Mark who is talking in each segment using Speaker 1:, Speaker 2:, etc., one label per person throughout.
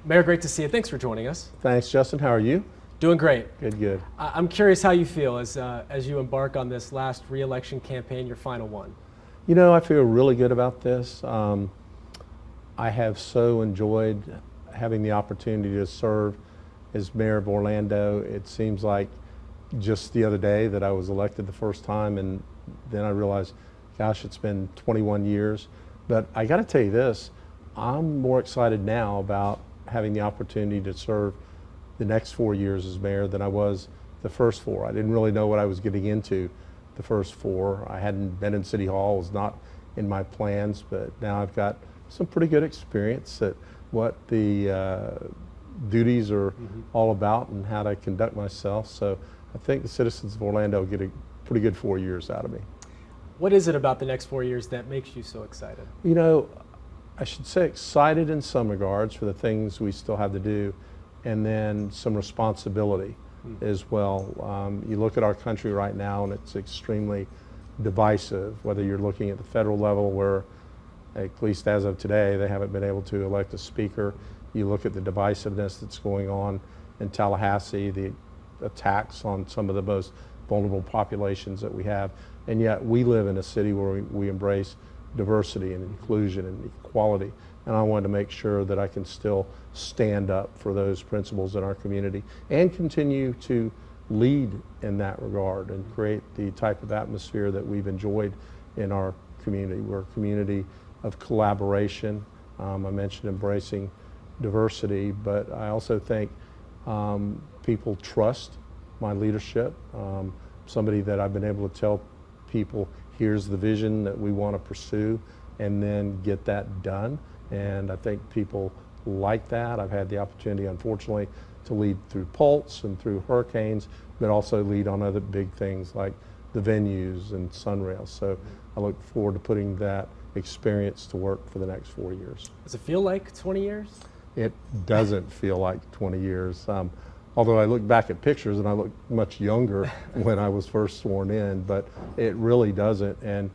Speaker 1: Mayor, great to see you. Thanks for joining us.
Speaker 2: Thanks, Justin. How are you?
Speaker 1: Doing great.
Speaker 2: Good, good.
Speaker 1: I'm curious how you feel as you embark on this last re-election campaign, your final one.
Speaker 2: You know, I feel really good about this. I have so enjoyed having the opportunity to serve as mayor of Orlando. It seems like just the other day that I was elected the first time, and then I realized, gosh, it's been 21 years. But I got to tell you this, I'm more excited now about having the opportunity to serve the next 4 years as mayor than I was the first 4. I didn't really know what I was getting into the first 4. I hadn't been in City Hall, it was not in my plans, but now I've got some pretty good experience at what the duties are all about and how to conduct myself. So I think the citizens of Orlando will get a pretty good 4 years out of me.
Speaker 1: What is it about the next 4 years that makes you so excited?
Speaker 2: You know, I should say excited in some regards for the things we still have to do, and then some responsibility as well. You look at our country right now and it's extremely divisive, whether you're looking at the federal level where, at least as of today, they haven't been able to elect a speaker. You look at the divisiveness that's going on in Tallahassee, the attacks on some of the most vulnerable populations that we have, and yet we live in a city where we embrace diversity and inclusion and equality, and I wanted to make sure that I can still stand up for those principles in our community and continue to lead in that regard and create the type of atmosphere that we've enjoyed in our community. We're a community of collaboration. I mentioned embracing diversity, but I also think people trust my leadership. Somebody that I've been able to tell people, here's the vision that we want to pursue, and then get that done. And I think people like that. I've had the opportunity, unfortunately, to lead through Pulse and through hurricanes, but also lead on other big things like the venues and Sunrail. So I look forward to putting that experience to work for the next 4 years.
Speaker 1: Does it feel like 20 years?
Speaker 2: It doesn't feel like 20 years. Although I look back at pictures and I look much younger when I was first sworn in, but it really doesn't. And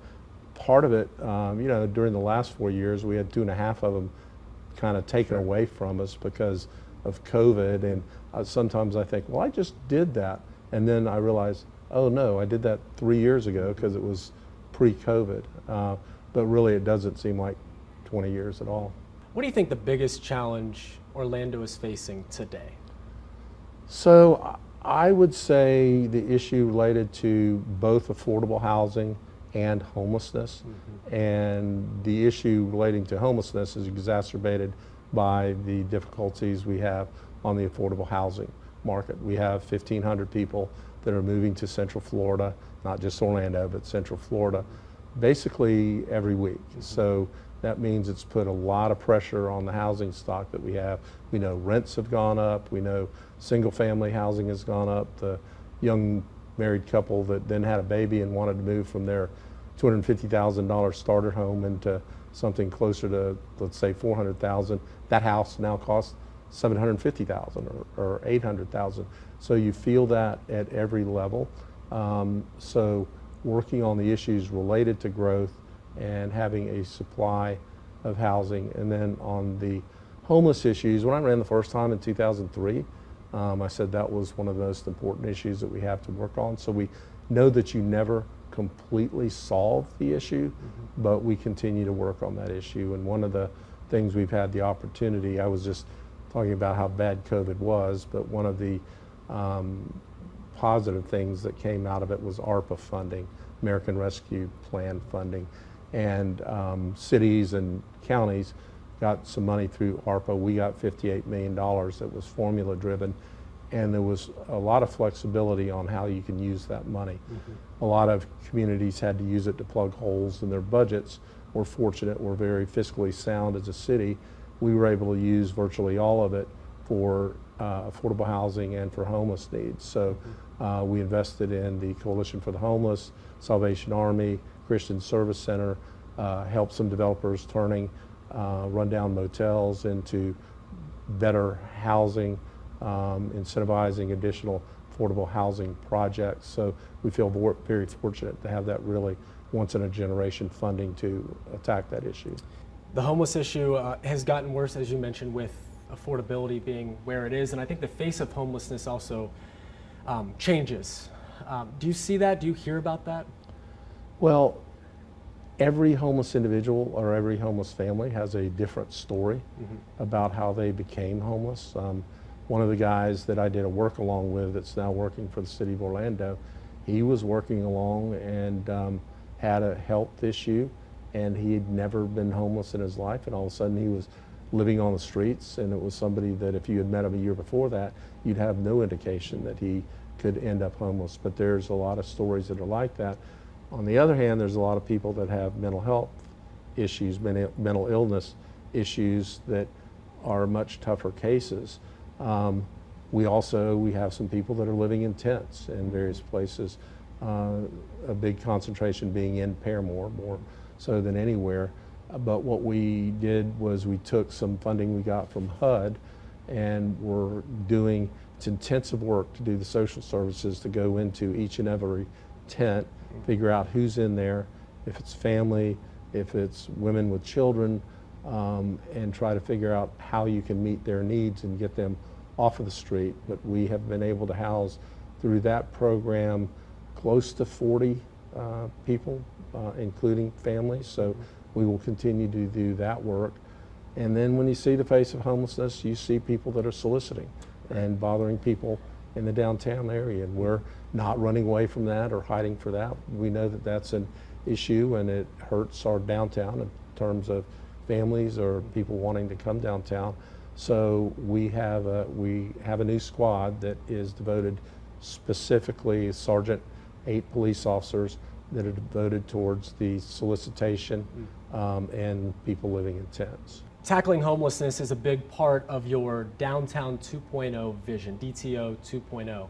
Speaker 2: part of it, you know, during the last 4 years, we had 2.5 of them kind of taken away from us because of COVID. And sometimes I think, well, I just did that. And then I realized, oh no, I did that 3 years ago because it was pre-COVID. But really it doesn't seem like 20 years at all.
Speaker 1: What do you think the biggest challenge Orlando is facing today?
Speaker 2: So I would say the issue related to both affordable housing and homelessness. And the issue relating to homelessness is exacerbated by the difficulties we have on the affordable housing market. We have 1,500 people that are moving to Central Florida, not just Orlando, but Central Florida, basically every week. So that means it's put a lot of pressure on the housing stock that we have. We know rents have gone up. We know single family housing has gone up. The young married couple that then had a baby and wanted to move from their $250,000 starter home into something closer to, let's say, $400,000. That house now costs $750,000 or $800,000. So you feel that at every level. So working on the issues related to growth and having a supply of housing. And then on the homeless issues, when I ran the first time in 2003, I said that was one of the most important issues that we have to work on. So we know that you never completely solve the issue, but we continue to work on that issue. And one of the things we've had the opportunity, I was just talking about how bad COVID was, but one of the positive things that came out of it was ARPA funding, American Rescue Plan funding. And cities and counties got some money through ARPA. We got $58 million that was formula driven, and there was a lot of flexibility on how you can use that money. A lot of communities had to use it to plug holes in their budgets. We're fortunate, we're very fiscally sound as a city. We were able to use virtually all of it for affordable housing and for homeless needs. So we invested in the Coalition for the Homeless, Salvation Army, Christian Service Center, helped some developers turning rundown motels into better housing, incentivizing additional affordable housing projects. So we feel very fortunate to have that really once in a generation funding to attack that issue.
Speaker 1: The homeless issue has gotten worse, as you mentioned, with affordability being where it is, and I think the face of homelessness also changes. Do you see that? Do you hear about that?
Speaker 2: Well, every homeless individual or every homeless family has a different story about how they became homeless. One of the guys that I did a work along with that's now working for the city of Orlando, he was working along and had a health issue, and he had never been homeless in his life, and all of a sudden he was living on the streets, and it was somebody that if you had met him a year before that, you'd have no indication that he could end up homeless. But there's a lot of stories that are like that. On the other hand, there's a lot of people that have mental health issues, mental illness issues that are much tougher cases. We have some people that are living in tents in various places, a big concentration being in Paramore, more so than anywhere. But what we did was we took some funding we got from HUD, and we're doing, it's intensive work to do the social services to go into each and every tent, figure out who's in there, if it's family, if it's women with children, and try to figure out how you can meet their needs and get them off of the street. But we have been able to house through that program close to 40 people, including families. So we will continue to do that work. And then when you see the face of homelessness, you see people that are soliciting and bothering people in the downtown area. And we're not running away from that or hiding for that. We know that that's an issue, and it hurts our downtown in terms of families or people wanting to come downtown. So we have a new squad that is devoted specifically, Sergeant, 8 police officers that are devoted towards the solicitation and people living in tents.
Speaker 1: Tackling homelessness is a big part of your Downtown 2.0 vision, DTO 2.0.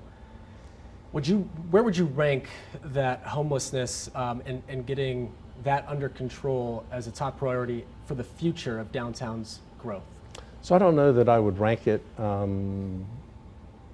Speaker 1: Where would you rank that homelessness and getting that under control as a top priority for the future of downtown's growth?
Speaker 2: So I don't know that I would rank it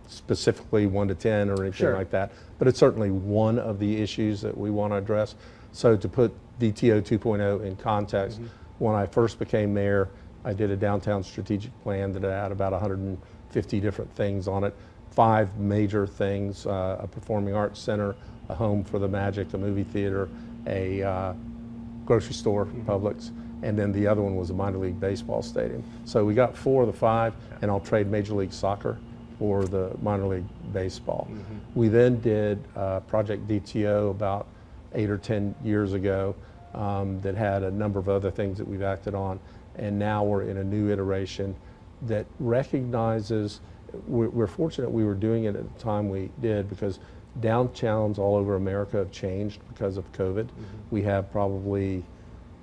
Speaker 2: specifically 1 to 10 or anything like that, but it's certainly one of the issues that we want to address. So to put DTO 2.0 in context, when I first became mayor, I did a downtown strategic plan that had about 150 different things on it. 5 major things: a performing arts center, a home for the Magic, a movie theater, a grocery store, Publix, and then the other one was a minor league baseball stadium. So we got 4 of the 5, and I'll trade Major League Soccer for the minor league baseball. We then did Project DTO about 8 or 10 years ago that had a number of other things that we've acted on, and now we're in a new iteration that recognizes, we're fortunate we were doing it at the time we did, because downtowns all over America have changed because of COVID. We have probably,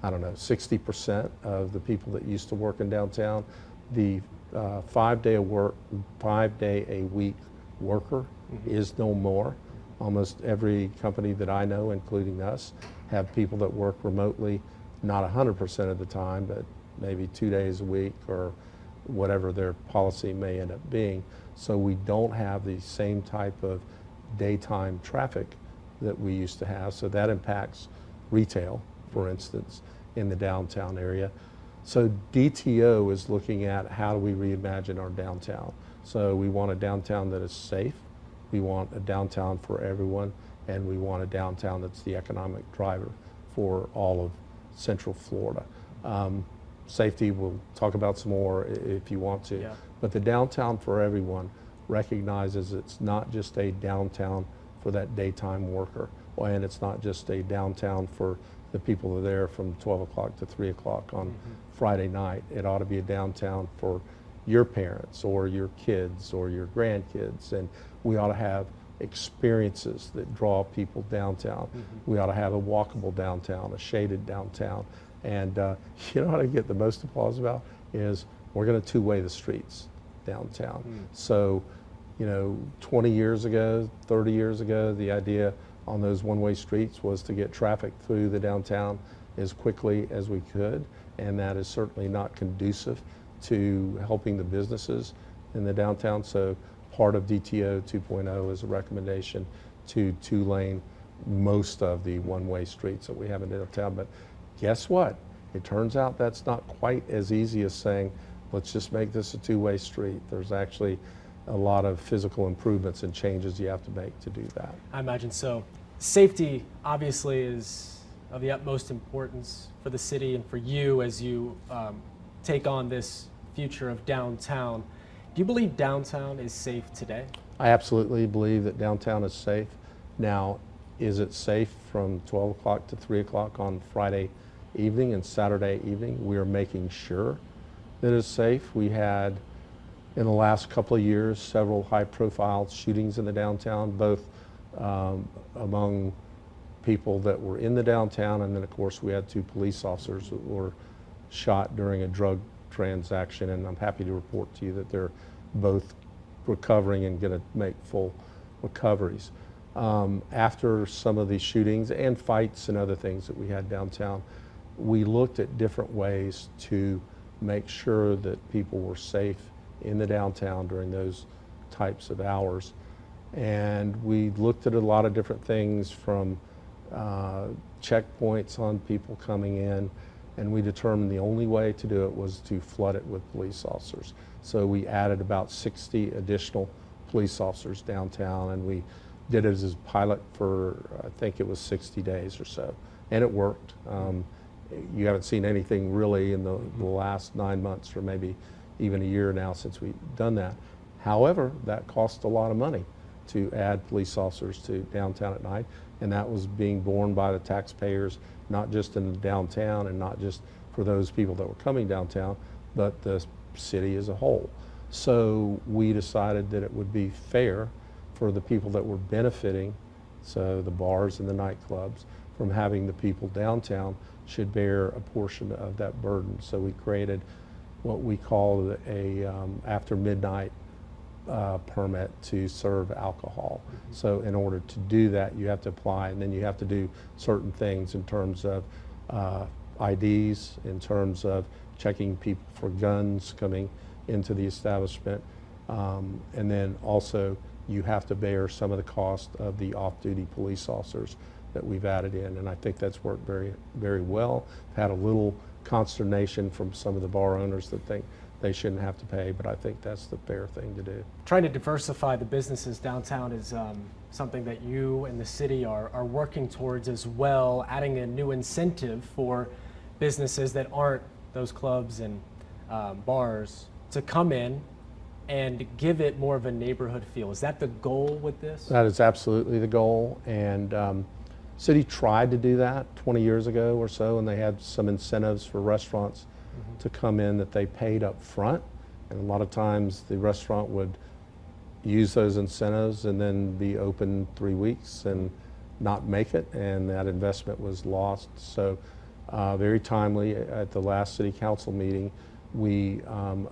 Speaker 2: I don't know, 60% of the people that used to work in downtown. The 5-day a week worker is no more. Almost every company that I know, including us, have people that work remotely, not 100% of the time, but maybe 2 days a week or whatever their policy may end up being. So we don't have the same type of daytime traffic that we used to have. So that impacts retail, for instance, in the downtown area. So DTO is looking at how do we reimagine our downtown. So we want a downtown that is safe, we want a downtown for everyone, and we want a downtown that's the economic driver for all of Central Florida. Safety, we'll talk about some more if you want to. But the downtown for everyone recognizes it's not just a downtown for that daytime worker, and it's not just a downtown for the people that are there from 12 o'clock to 3 o'clock on Friday night. It ought to be a downtown for your parents or your kids or your grandkids, and we ought to have experiences that draw people downtown. We ought to have a walkable downtown, a shaded downtown. And you know what I get the most applause about is we're going to two-way the streets downtown. So, you know, 20 years ago, 30 years ago, the idea on those one-way streets was to get traffic through the downtown as quickly as we could, and that is certainly not conducive to helping the businesses in the downtown. So part of DTO 2.0 is a recommendation to two-lane most of the one-way streets that we have in downtown. But guess what? It turns out that's not quite as easy as saying let's just make this a two-way street. There's actually a lot of physical improvements and changes you have to make to do that.
Speaker 1: I imagine so. Safety obviously is of the utmost importance for the city and for you as you take on this future of downtown. Do you believe downtown is safe today?
Speaker 2: I absolutely believe that downtown is safe. Now, is it safe from 12 o'clock to 3 o'clock on Friday evening and Saturday evening? We are making sure that it's safe. We had, in the last couple of years, several high-profile shootings in the downtown, both among people that were in the downtown, and then, of course, we had 2 police officers that were shot during a drug transaction, and I'm happy to report to you that they're both recovering and going to make full recoveries. After some of these shootings and fights and other things that we had downtown, we looked at different ways to make sure that people were safe in the downtown during those types of hours. And we looked at a lot of different things from checkpoints on people coming in, and we determined the only way to do it was to flood it with police officers. So we added about 60 additional police officers downtown, and we did it as a pilot for, I think it was 60 days or so, and it worked. You haven't seen anything really in the last 9 months or maybe even a year now since we've done that. However, that cost a lot of money to add police officers to downtown at night, and that was being borne by the taxpayers, not just in the downtown and not just for those people that were coming downtown, but the city as a whole. So we decided that it would be fair for the people that were benefiting, so the bars and the nightclubs, from having the people downtown should bear a portion of that burden. So we created what we call a after midnight permit to serve alcohol. So in order to do that, you have to apply, and then you have to do certain things in terms of IDs, in terms of checking people for guns coming into the establishment, and then also you have to bear some of the cost of the off-duty police officers that we've added in, and I think that's worked very, very well. Had a little consternation from some of the bar owners that think they shouldn't have to pay, but I think that's the fair thing to do.
Speaker 1: Trying to diversify the businesses downtown is something that you and the city are working towards as well, adding a new incentive for businesses that aren't those clubs and bars to come in and give it more of a neighborhood feel. Is that the goal with this?
Speaker 2: That is absolutely the goal, and city tried to do that 20 years ago or so, and they had some incentives for restaurants to come in that they paid up front, and a lot of times the restaurant would use those incentives and then be open 3 weeks and not make it, and that investment was lost. So very timely, at the last city council meeting, we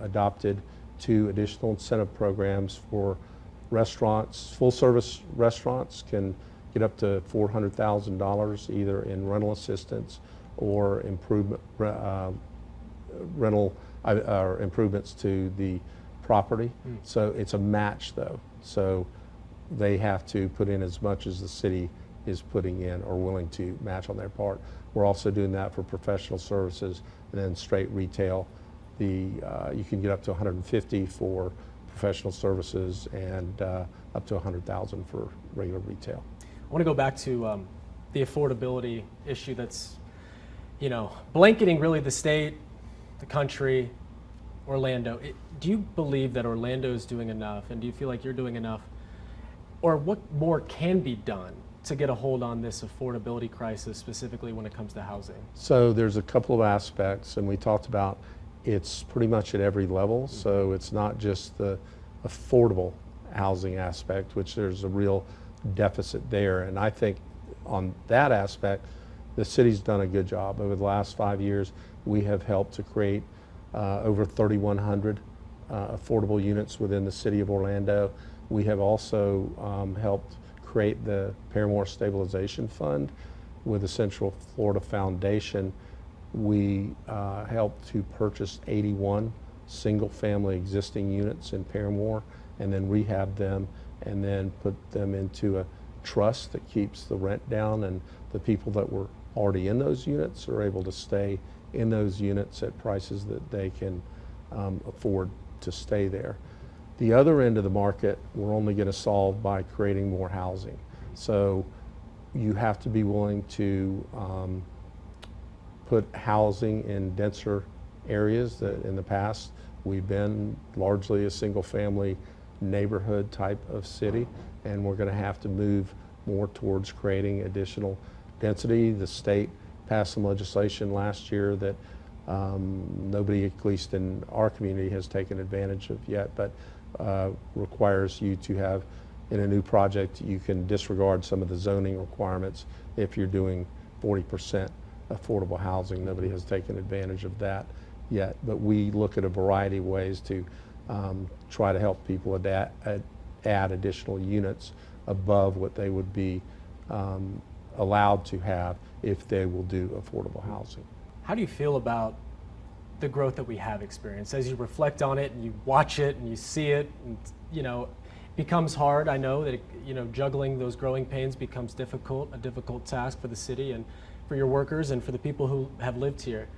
Speaker 2: adopted 2 additional incentive programs for restaurants. Full service restaurants can get up to $400,000 either in rental assistance or improvements to the property. So it's a match though. So they have to put in as much as the city is putting in or willing to match on their part. We're also doing that for professional services, and then straight retail. You can get up to $150,000 for professional services and up to $100,000 for regular retail.
Speaker 1: I want to go back to the affordability issue that's, blanketing really the state, the country, Orlando. Do you believe that Orlando is doing enough, and do you feel like you're doing enough, or what more can be done to get a hold on this affordability crisis, specifically when it comes to housing?
Speaker 2: So there's a couple of aspects, and we talked about it's pretty much at every level. So it's not just the affordable housing aspect, which there's a real deficit there. And I think on that aspect, the city's done a good job. Over the last 5 years, we have helped to create over 3,100 affordable units within the city of Orlando. We have also helped create the Paramore Stabilization Fund with the Central Florida Foundation. We helped to purchase 81 single-family existing units in Paramore and then rehab them and then put them into a trust that keeps the rent down, and the people that were already in those units are able to stay in those units at prices that they can afford to stay there. The other end of the market, we're only going to solve by creating more housing. So you have to be willing to put housing in denser areas that in the past we've been largely a single family neighborhood type of city, and we're going to have to move more towards creating additional density. The state passed some legislation last year that nobody, at least in our community, has taken advantage of yet, but requires you to have, in a new project, you can disregard some of the zoning requirements if you're doing 40% affordable housing. Nobody has taken advantage of that yet, but we look at a variety of ways to try to help people add additional units above what they would be allowed to have if they will do affordable housing.
Speaker 1: How do you feel about the growth that we have experienced? As you reflect on it and you watch it and you see it, and it becomes hard. I know that juggling those growing pains becomes a difficult task for the city and for your workers and for the people who have lived here.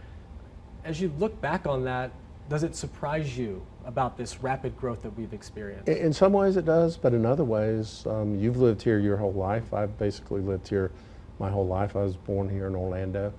Speaker 1: As you look back on that, does it surprise you about this rapid growth that we've experienced?
Speaker 2: In some ways it does, but in other ways, you've lived here your whole life. I've basically lived here my whole life. I was born here in Orlando,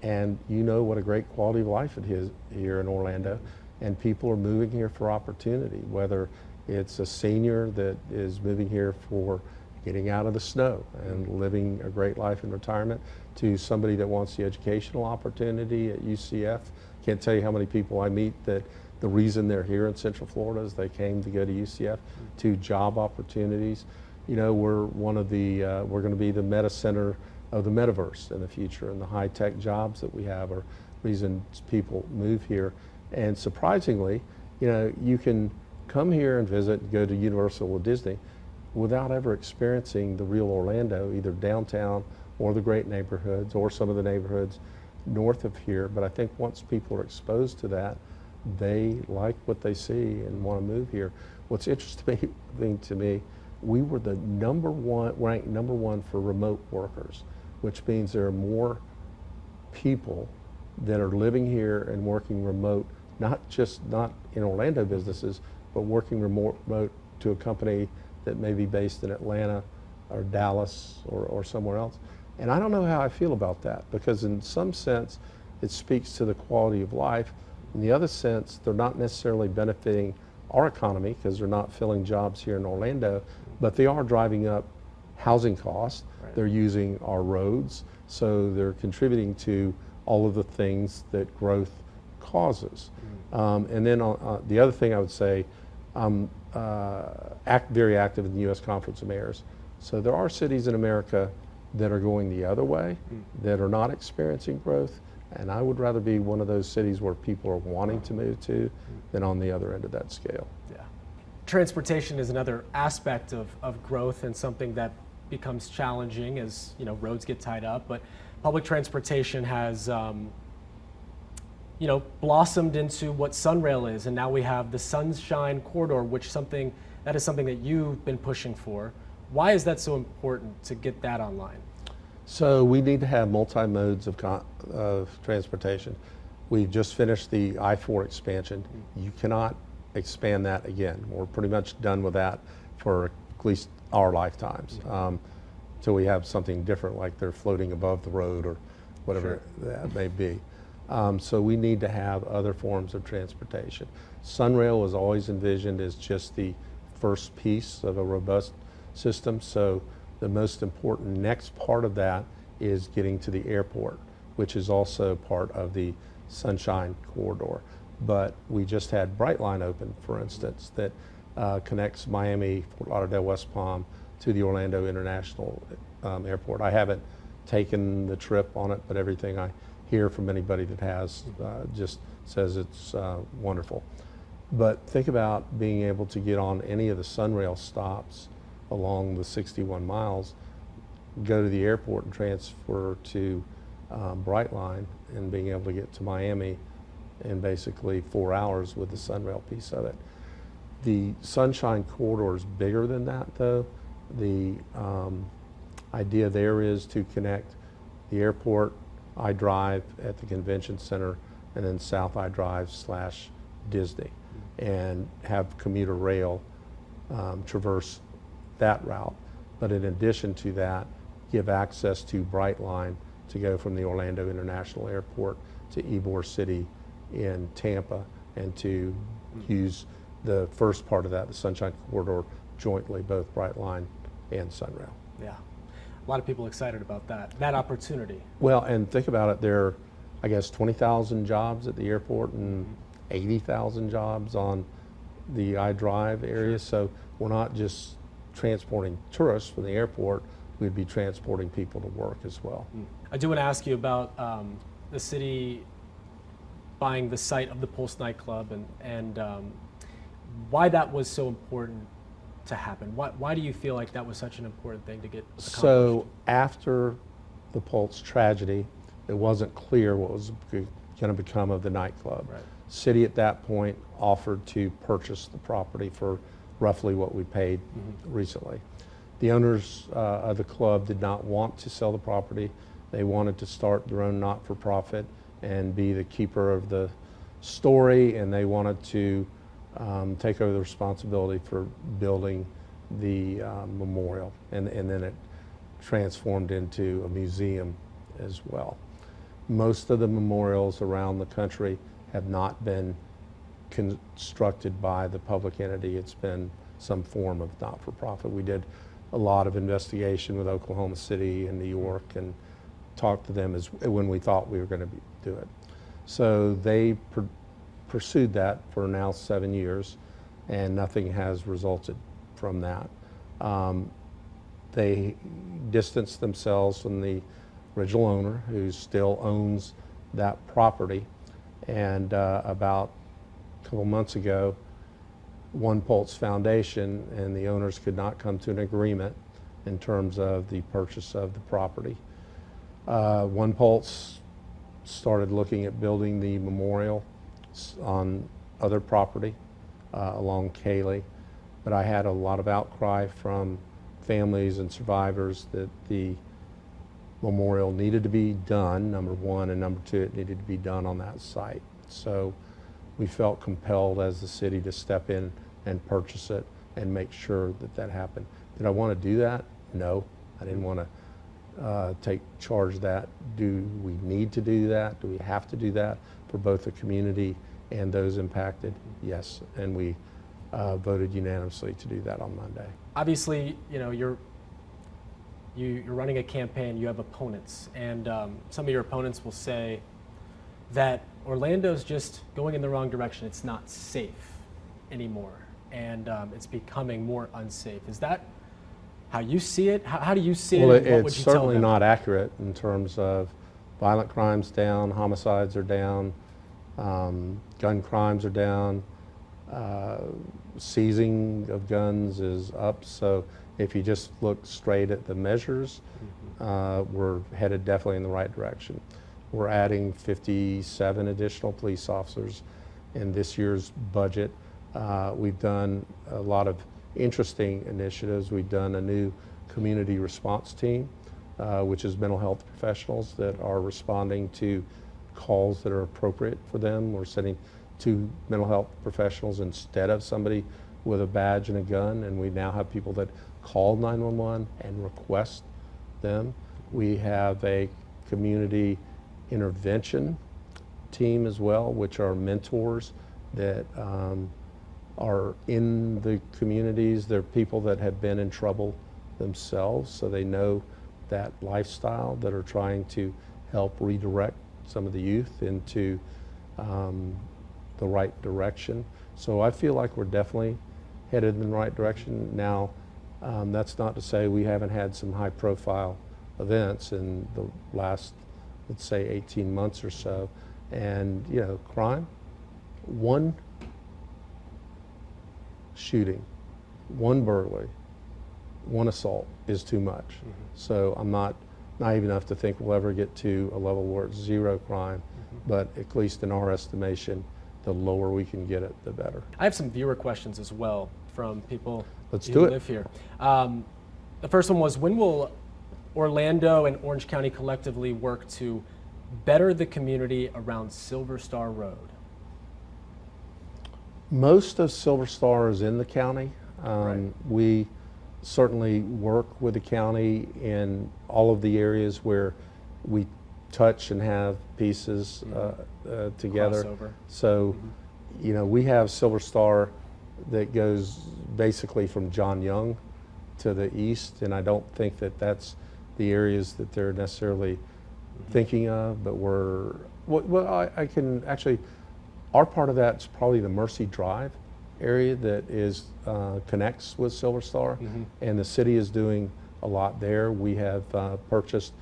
Speaker 2: and you know what a great quality of life it is here in Orlando, and people are moving here for opportunity, whether it's a senior that is moving here for getting out of the snow and living a great life in retirement, to somebody that wants the educational opportunity at UCF. Can't tell you how many people I meet that the reason they're here in Central Florida is they came to go to UCF, to job opportunities. We're one of the, we're going to be the meta center of the metaverse in the future, and the high-tech jobs that we have are reasons people move here. And surprisingly, you can come here and visit and go to Universal or Disney without ever experiencing the real Orlando, either downtown or the great neighborhoods or some of the neighborhoods north of here. But I think once people are exposed to that, they like what they see and want to move here. What's interesting to me, we were the ranked number one for remote workers, which means there are more people that are living here and working remote, not in Orlando businesses, but working remote to a company that may be based in Atlanta or Dallas or somewhere else. And I don't know how I feel about that, because in some sense it speaks to the quality of life. In the other sense, they're not necessarily benefiting our economy because they're not filling jobs here in Orlando, but they are driving up housing costs. Right. They're using our roads, so they're contributing to all of the things that growth causes. And then the other thing I would say, I'm very active in the U.S. Conference of Mayors. So there are cities in America that are going the other way, that are not experiencing growth, and I would rather be one of those cities where people are wanting to move to than on the other end of that scale.
Speaker 1: Yeah. Transportation is another aspect of growth, and something that becomes challenging as roads get tied up, but public transportation has blossomed into what Sunrail is, and now we have the Sunshine Corridor, which is something that you've been pushing for. Why is that so important to get that online?
Speaker 2: So we need to have multi-modes of transportation. We just finished the I-4 expansion. You cannot expand that again. We're pretty much done with that for at least our lifetimes, till we have something different, like they're floating above the road or whatever that may be. So we need to have other forms of transportation. Sunrail was always envisioned as just the first piece of a robust system. So the most important next part of that is getting to the airport, which is also part of the Sunshine Corridor. But we just had Brightline open, for instance, that connects Miami, Fort Lauderdale, West Palm to the Orlando International Airport. I haven't taken the trip on it, but everything I hear from anybody that has just says it's wonderful. But think about being able to get on any of the Sunrail stops along the 61 miles, go to the airport and transfer to Brightline, and being able to get to Miami in basically 4 hours with the Sunrail piece of it. The Sunshine Corridor is bigger than that, though. The idea there is to connect the airport, I-Drive at the convention center, and then South I-Drive / Disney and have commuter rail traverse that route. But in addition to that, give access to Brightline to go from the Orlando International Airport to Ybor City in Tampa, and to use the first part of that, the Sunshine Corridor, jointly, both Brightline and Sunrail.
Speaker 1: Yeah, a lot of people excited about that opportunity.
Speaker 2: Well, and think about it, there are, I guess, 20,000 jobs at the airport and 80,000 jobs on the iDrive area. So we're not just transporting tourists from the airport, we'd be transporting people to work as well.
Speaker 1: I do want to ask you about the city buying the site of the Pulse nightclub, and why that was so important to happen. Why do you feel like that was such an important thing to get accomplished?
Speaker 2: So after the Pulse tragedy, it wasn't clear what was going to become of the nightclub.
Speaker 1: Right.
Speaker 2: City at that point offered to purchase the property for roughly what we paid recently. The owners of the club did not want to sell the property. They wanted to start their own not-for-profit and be the keeper of the story, and they wanted to take over the responsibility for building the memorial, and then it transformed into a museum as well. Most of the memorials around the country have not been constructed by the public entity. It's been some form of not-for-profit. We did a lot of investigation with Oklahoma City and New York and talked to them when we thought we were going to do it. So they pursued that for now 7 years, and nothing has resulted from that. They distanced themselves from the original owner, who still owns that property, and about a couple months ago, One Pulse Foundation and the owners could not come to an agreement in terms of the purchase of the property. One Pulse started looking at building the memorial on other property along Cayley, but I had a lot of outcry from families and survivors that the memorial needed to be done, number one, and number two, it needed to be done on that site. So we felt compelled as the city to step in and purchase it and make sure that that happened. Did I want to do that? No, I didn't want to take charge of that. Do we need to do that? Do we have to do that for both the community and those impacted? Yes, and we voted unanimously to do that on Monday.
Speaker 1: Obviously, you know, you're running a campaign, you have opponents, and some of your opponents will say that Orlando's just going in the wrong direction. It's not safe anymore, and it's becoming more unsafe. Is that how you see it? How do you see it?
Speaker 2: Well,
Speaker 1: and what would
Speaker 2: it's
Speaker 1: you tell
Speaker 2: certainly
Speaker 1: them?
Speaker 2: not accurate in terms of violent crimes down, homicides are down, gun crimes are down, seizing of guns is up. So if you just look straight at the measures, we're headed definitely in the right direction. We're adding 57 additional police officers in this year's budget. We've done a lot of interesting initiatives. We've done a new community response team, which is mental health professionals that are responding to calls that are appropriate for them. We're sending 2 mental health professionals instead of somebody with a badge and a gun, and we now have people that call 911 and request them. We have a community intervention team as well, which are mentors that are in the communities. They're people that have been in trouble themselves, so they know that lifestyle, that are trying to help redirect some of the youth into the right direction. So I feel like we're definitely headed in the right direction. Now, that's not to say we haven't had some high profile events in the last, let's say, 18 months or so. And, you know, crime, one shooting, one burglary, one assault is too much. So I'm not naive enough to think we'll ever get to a level where it's zero crime, but at least in our estimation, the lower we can get it, the better.
Speaker 1: I have some viewer questions as well from people
Speaker 2: Let's
Speaker 1: who
Speaker 2: do it.
Speaker 1: live here. The first one was, when will Orlando and Orange County collectively work to better the community around Silver Star Road?
Speaker 2: Most of Silver Star is in the county.
Speaker 1: Right.
Speaker 2: We certainly work with the county in all of the areas where we touch and have pieces together.
Speaker 1: Crossover.
Speaker 2: So, we have Silver Star that goes basically from John Young to the east, and I don't think that that's the areas that they're necessarily thinking of, but I can actually, our part of that's probably the Mercy Drive area that is connects with Silver Star, and the city is doing a lot there. We have purchased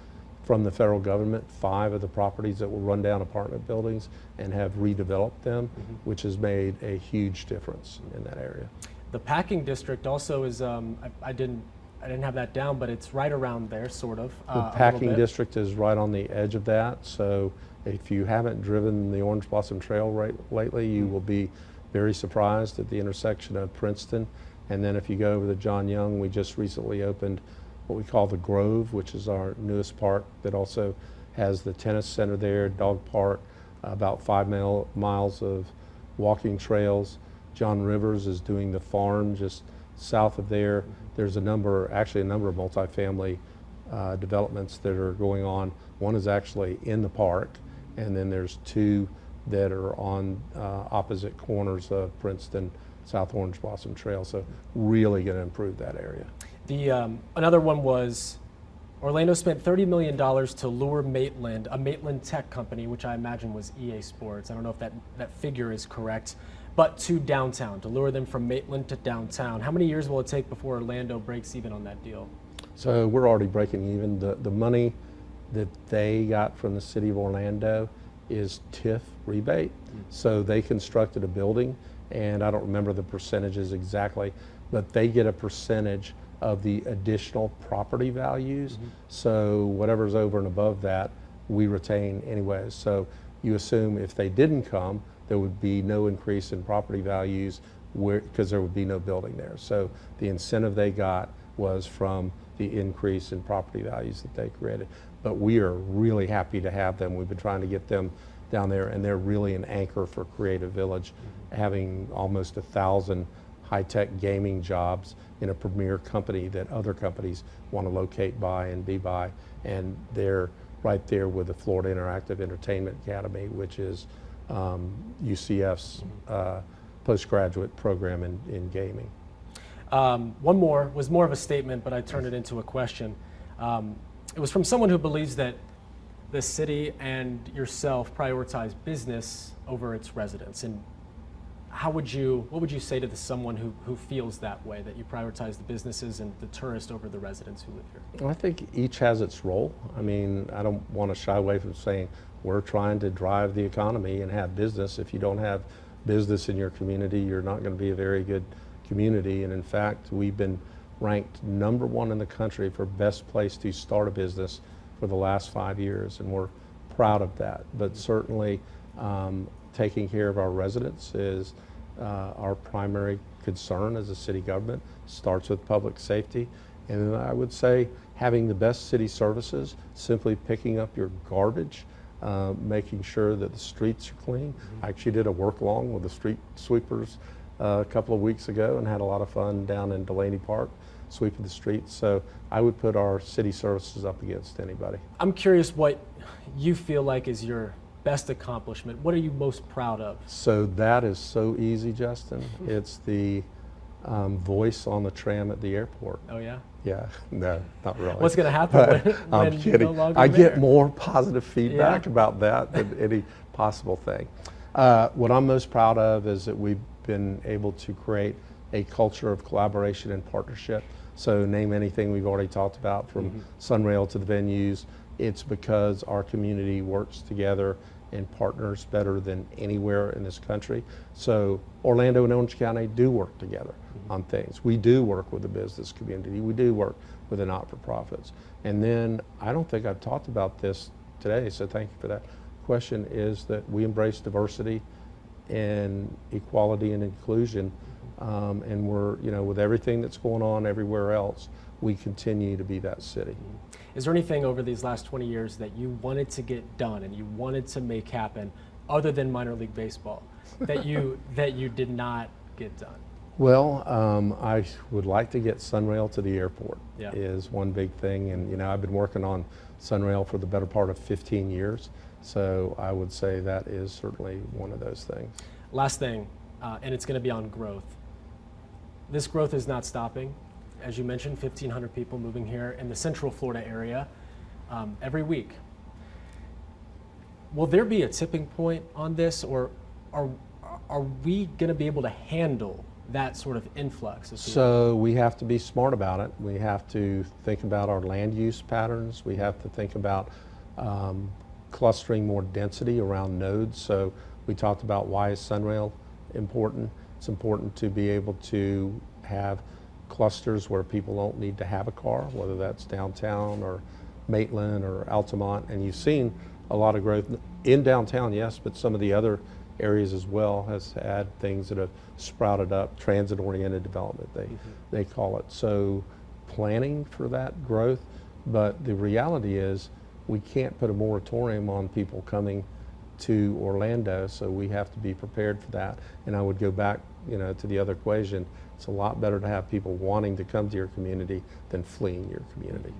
Speaker 2: from the federal government 5 of the properties that will run down apartment buildings and have redeveloped them, which has made a huge difference in that area.
Speaker 1: The packing district also is, I didn't have that down, but it's right around there, sort of.
Speaker 2: The packing district is right on the edge of that, so if you haven't driven the Orange Blossom Trail lately, you will be very surprised at the intersection of Princeton. And then if you go over to John Young, we just recently opened what we call the Grove, which is our newest park that also has the tennis center there, dog park, about 5 miles of walking trails. John Rivers is doing the farm just south of there. There's actually a number of multifamily developments that are going on. One is actually in the park, and then there's 2 that are on opposite corners of Princeton, South Orange Blossom Trail. So really going to improve that area.
Speaker 1: Another one was Orlando spent $30 million to lure Maitland, a Maitland tech company, which I imagine was EA Sports. I don't know if that figure is correct, but to downtown, to lure them from Maitland to downtown. How many years will it take before Orlando breaks even on that deal?
Speaker 2: So we're already breaking even. The money that they got from the city of Orlando is TIF rebate. So they constructed a building, and I don't remember the percentages exactly, but they get a percentage of the additional property values. So whatever's over and above that, we retain anyways. So you assume if they didn't come, there would be no increase in property values because there would be no building there. So the incentive they got was from the increase in property values that they created. But we are really happy to have them. We've been trying to get them down there, and they're really an anchor for Creative Village, having almost 1,000 high-tech gaming jobs in a premier company that other companies want to locate by and be by. And they're right there with the Florida Interactive Entertainment Academy, which is UCF's postgraduate program in gaming.
Speaker 1: One more was more of a statement, but I turned it into a question. It was from someone who believes that the city and yourself prioritize business over its residents. And what would you say to someone who feels that way, that you prioritize the businesses and the tourists over the residents who live here?
Speaker 2: I think each has its role. I mean, I don't want to shy away from saying we're trying to drive the economy and have business. If you don't have business in your community, you're not going to be a very good community. And in fact, we've been ranked #1 in the country for best place to start a business for the last 5 years, and we're proud of that. But certainly taking care of our residents is our primary concern as a city government. Starts with public safety, and I would say having the best city services, simply picking up your garbage, making sure that the streets are clean. I actually did a work along with the street sweepers a couple of weeks ago and had a lot of fun down in Delaney Park sweeping the streets. So I would put our city services up against anybody.
Speaker 1: I'm curious what you feel like is your best accomplishment. What are you most proud of?
Speaker 2: So that is so easy, Justin. It's the voice on the tram at the airport.
Speaker 1: Oh yeah?
Speaker 2: Yeah, no, not really.
Speaker 1: What's going to happen when
Speaker 2: I'm
Speaker 1: you're
Speaker 2: kidding.
Speaker 1: no longer
Speaker 2: I
Speaker 1: there?
Speaker 2: get more positive feedback
Speaker 1: Yeah?
Speaker 2: about that than any possible thing. What I'm most proud of is that we've been able to create a culture of collaboration and partnership. So name anything we've already talked about, from Sunrail to the venues. It's because our community works together and partners better than anywhere in this country. So Orlando and Orange County do work together on things. We do work with the business community. We do work with the not-for-profits. And then I don't think I've talked about this today, so thank you for that question, is that we embrace diversity and equality and inclusion. And we're, with everything that's going on everywhere else, we continue to be that city.
Speaker 1: Is there anything over these last 20 years that you wanted to get done and you wanted to make happen other than minor league baseball that you did not get done?
Speaker 2: Well, I would like to get Sunrail to the airport.
Speaker 1: Yeah.
Speaker 2: Is one big thing, and you know I've been working on Sunrail for the better part of 15 years, so I would say that is certainly one of those things.
Speaker 1: Last thing, and it's going to be on growth. This growth is not stopping. As you mentioned, 1,500 people moving here in the Central Florida area every week. Will there be a tipping point on this, or are we going to be able to handle that sort of influx?
Speaker 2: So we have to be smart about it. We have to think about our land use patterns. We have to think about clustering more density around nodes. So we talked about why is Sunrail important. It's important to be able to have clusters where people don't need to have a car, whether that's downtown or Maitland or Altamont. And you've seen a lot of growth in downtown, yes, but some of the other areas as well has had things that have sprouted up, transit-oriented development, they call it. So planning for that growth, but the reality is we can't put a moratorium on people coming to Orlando, so we have to be prepared for that. And I would go back, you know, to the other equation. It's a lot better to have people wanting to come to your community than fleeing your community.